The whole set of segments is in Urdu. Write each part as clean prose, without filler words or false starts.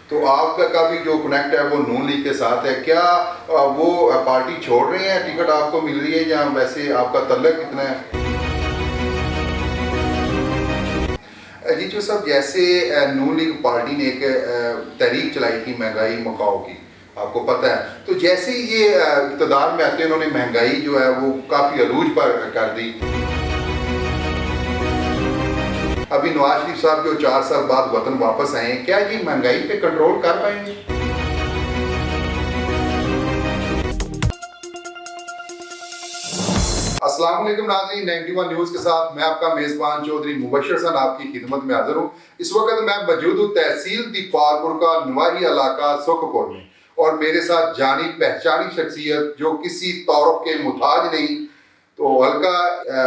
تو آپ کا بھی جو کنیکٹ ہے وہ نون لیگ کے ساتھ ہے، کیا وہ پارٹی چھوڑ رہے ہیں، ٹکٹ آپ کو مل رہی ہے یا ویسے آپ کا تعلق کتنا ہے؟ جی جو صاحب، جیسے نون لیگ پارٹی نے ایک تحریک چلائی تھی مہنگائی مکاؤ کی، آپ کو پتہ ہے، تو جیسے ہی یہ اقتدار میں آتے ہیں انہوں نے مہنگائی جو ہے وہ کافی عروج پر کر دی۔ ابھی نواز شریف صاحب جو 4 سال بعد وطن واپس آئے ہیں، کیا یہ مہنگائی پہ کنٹرول کر پائیں گے؟ السلام علیکم ناظرین، 91 نیوز کے ساتھ میں آپ کا میزبان چودھری مبشر حسن آپ کی خدمت میں حاضر ہوں۔ اس وقت میں موجود ہوں تحصیل دیپالپور کا نواحی علاقہ سکھپور میں، اور میرے ساتھ جانی پہچانی شخصیت جو کسی تعارف کے محتاج نہیں، تو حلقہ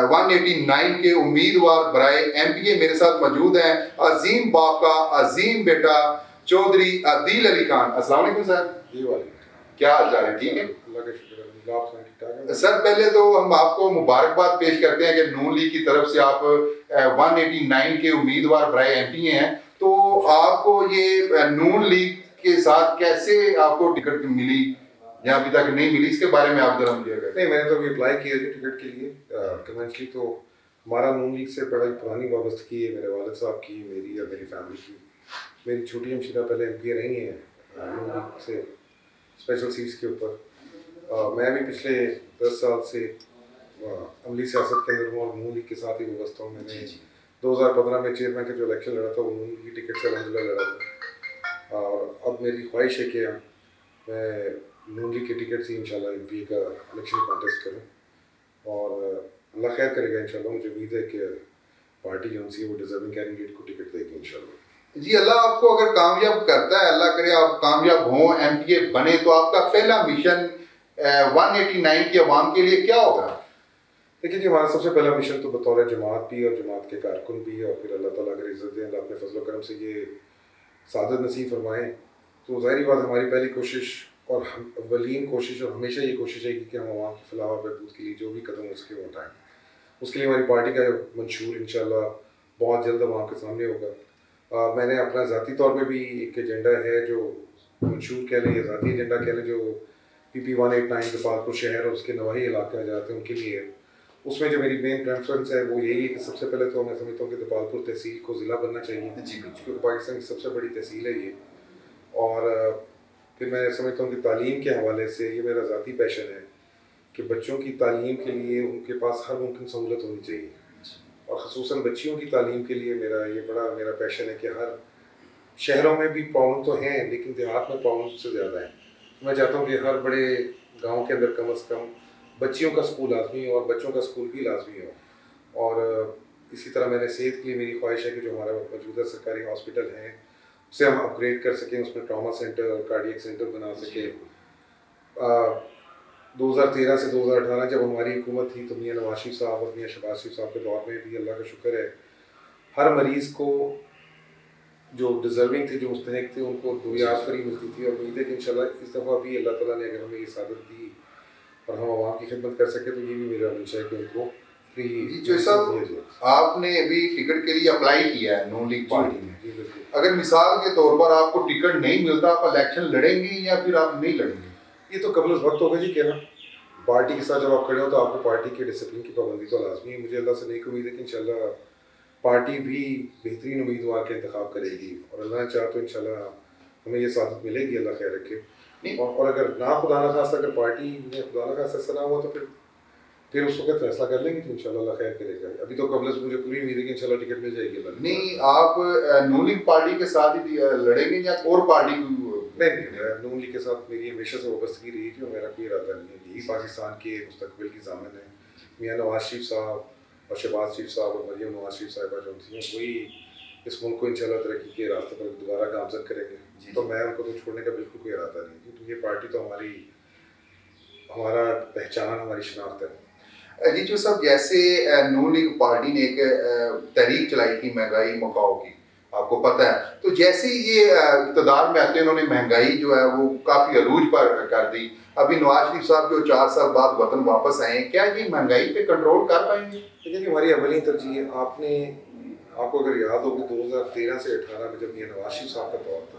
189 کے امیدوار برائے MP میرے ساتھ موجود ہیں، عظیم باپ کا عظیم بیٹا چودھری عدیل علی خان۔ السلام علیکم سر۔ جی وعلیکم، کیا حال چال ہے؟ ٹھیک ہے اللہ کا شکر ہے، آپ ٹھیک ٹھاک ہے؟ سر پہلے تو ہم آپ کو مبارکباد پیش کرتے ہیں کہ نون لیگ کی طرف سے آپ 189 کے امیدوار برائے MP ہیں، تو آپ کو یہ نون لیگ کے ساتھ کیسے آپ کو ٹکٹ ملی یا ابھی تک نہیں ملی، اس کے بارے میں آپ ذرا مجھے اگر۔ نہیں، میں نے تو ابھی اپلائی کیا جی ٹکٹ کے لیے۔ کنونشلی تو ہمارا نون لیگ سے بڑا پرانی وابستگی ہے، میرے والد صاحب کی، میری اور میری فیملی کی۔ میری چھوٹی ہمشیرہ پہلے MP رہی ہیں نون لیگ سے اسپیشل سیٹس کے اوپر۔ میں بھی پچھلے 10 سال سے عملی سیاست کے اندر ہوں اور نون لیگ کے ساتھ ہی وابستہ ہوں۔ میں نے 2015 میں چیئرمین کا جو الیکشن لڑا تھا وہ نون لیگ کی ٹکٹ سے الحمدللہ لڑا تھا، اور اب میری خواہش ہے کہ میں نون لیگ کے ٹکٹ سے انشاءاللہ MP کا الیکشن کانٹیسٹ کروں، اور اللہ خیر کرے گا انشاءاللہ۔ مجھے امید ہے کہ پارٹی جو سی وہ ڈیزرونگ کینڈیڈیٹ کو ٹکٹ دے گی انشاءاللہ۔ جی اللہ آپ کو اگر کامیاب کرتا ہے، اللہ کرے آپ کامیاب ہوں، MP بنے، تو آپ کا پہلا مشن 189 کی عوام کے لیے کیا ہوگا؟ دیکھیے جی، ہمارا سب سے پہلا مشن تو بطور جماعت بھی اور جماعت کے کارکن بھی، اور پھر اللہ تعالیٰ اگر عزت دیں، اللہ اپنے فضل و کرم سے یہ سعادت نصیب فرمائیں، تو ظاہری بات ہماری پہلی کوشش اور اولین کوشش اور ہمیشہ یہ کوشش ہے کہ ہم عوام کی فلاح و بہبود کے لیے جو بھی قدم ہو سکے وہ اٹھائیں۔ اس کے لیے ہماری پارٹی کا منشور انشاءاللہ بہت جلد عوام کے سامنے ہوگا۔ میں نے اپنا ذاتی طور پہ بھی ایک ایجنڈا ہے، جو منشور کہہ لیں یا ذاتی ایجنڈا کہہ لیں، جو PP 189 دیپالپور شہر اور اس کے نواحی علاقے جاتے ہیں ان کے لیے۔ اس میں جو میری مین پریفرنس ہے وہ یہی ہے کہ سب سے پہلے تو میں سمجھتا ہوں کہ دیپالپور تحصیل کو ضلع بننا چاہیے، کیونکہ پاکستان کی سب سے بڑی تحصیل ہے یہ۔ اور پھر میں سمجھتا ہوں کہ تعلیم کے حوالے سے یہ میرا ذاتی پیشن ہے کہ بچوں کی تعلیم کے لیے ان کے پاس ہر ممکن سہولت ہونی چاہیے، اور خصوصاً بچیوں کی تعلیم کے لیے میرا پیشن ہے کہ ہر شہروں میں بھی پرابلم تو ہیں لیکن دیہات میں پرابلم سے زیادہ ہیں۔ میں چاہتا ہوں کہ ہر بڑے گاؤں کے اندر کم از کم بچیوں کا اسکول لازمی ہو اور بچوں کا اسکول بھی لازمی ہو۔ اور اسی طرح میں نے صحت کے لیے میری خواہش ہے کہ جو ہمارا موجودہ سرکاری ہاسپٹل ہیں اسے ہم اپ گریڈ کر سکیں، اس میں ٹراما سینٹر اور کارڈیک سینٹر بنا سکیں۔ 2013 سے 2018 جب ہماری حکومت تھی تو میاں نواز شریف صاحب اور میاں شہباز شریف صاحب کے دور میں بھی اللہ کا شکر ہے ہر مریض کو جو ڈیزرونگ تھے، جو مستحق تھے، ان کو دویات فری ملتی تھی، اور امید ہے کہ انشاءاللہ اس دفعہ بھی اللہ تعالیٰ نے اگر ہمیں یہ سعادت دی اور ہم عوام کی خدمت کر سکے تو یہ بھی میرا منشا ہے کہ ان کو فری جی جو صاحب، آپ نے ابھی ٹکٹ کے لیے اپلائی کیا ہے نون لیگ پارٹی میں، اگر مثال کے طور پر آپ کو ٹکٹ نہیں ملتا، آپ الیکشن لڑیں گے یا پھر آپ نہیں لڑیں گے؟ یہ تو قبل از وقت ہوگا جی کہنا۔ پارٹی کے ساتھ جب آپ کھڑے ہو تو آپ کو پارٹی کے ڈسپلن کی پابندی تو لازمی ہے۔ مجھے اللہ سے نیک امید ہے کہ انشاءاللہ پارٹی بھی بہترین امیدوار کا انتخاب کرے گی، اور اللہ نے چاہا تو انشاءاللہ ہمیں یہ سعادت ملے گی، اللہ خیر رکھے۔ اور اگر نہ خدا نخواستہ اگر پارٹی میں خدا نخواستہ ایسا نہ ہوا تو پھر اس وقت فیصلہ کر لیں گے کہ انشاءاللہ اللہ خیر کرے گا۔ ابھی تو قبل سے مجھے پوری امید ہے کہ انشاءاللہ ٹکٹ مل جائے گی اللہ۔ نہیں، آپ نون لیگ پارٹی کے ساتھ ہی لڑیں گے یا اور پارٹی کو؟ نہیں، نون لیگ کے ساتھ میری ہمیشہ سے وابستگی رہی تھی اور میرا کوئی ارادہ نہیں ہے۔ یہی پاکستان کے مستقبل کی ضامن ہے۔ میاں نواز شریف صاحب اور شہباز شریف صاحب اور مریم نواز شریف صاحبہ جو تھیں وہی اس ملک کو انشاءاللہ ترقی کے راستے پر دوبارہ گامزن کریں گے، تو میں ان کو تو چھوڑنے کا بالکل کوئی ارادہ نہیں ہے، کیونکہ یہ پارٹی تو ہمارا پہچان، ہماری شناخت ہے۔ جی جو صاحب، جیسے نون لیگ پارٹی نے ایک تحریک چلائی تھی مہنگائی مکاؤ کی، آپ کو پتہ ہے، تو جیسے ہی یہ اقتدار میں آتے ہیں انہوں نے مہنگائی جو ہے وہ کافی عروج پر کر دی۔ ابھی نواز شریف صاحب جو 4 سال بعد وطن واپس آئے ہیں، کیا یہ مہنگائی پہ کنٹرول کر پائیں گے؟ لیکن ہماری اولین ترجیح ہے، آپ کو اگر یاد ہو کہ 2013 سے 18 میں جب میاں نواز شریف صاحب کا دور تھا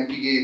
MPA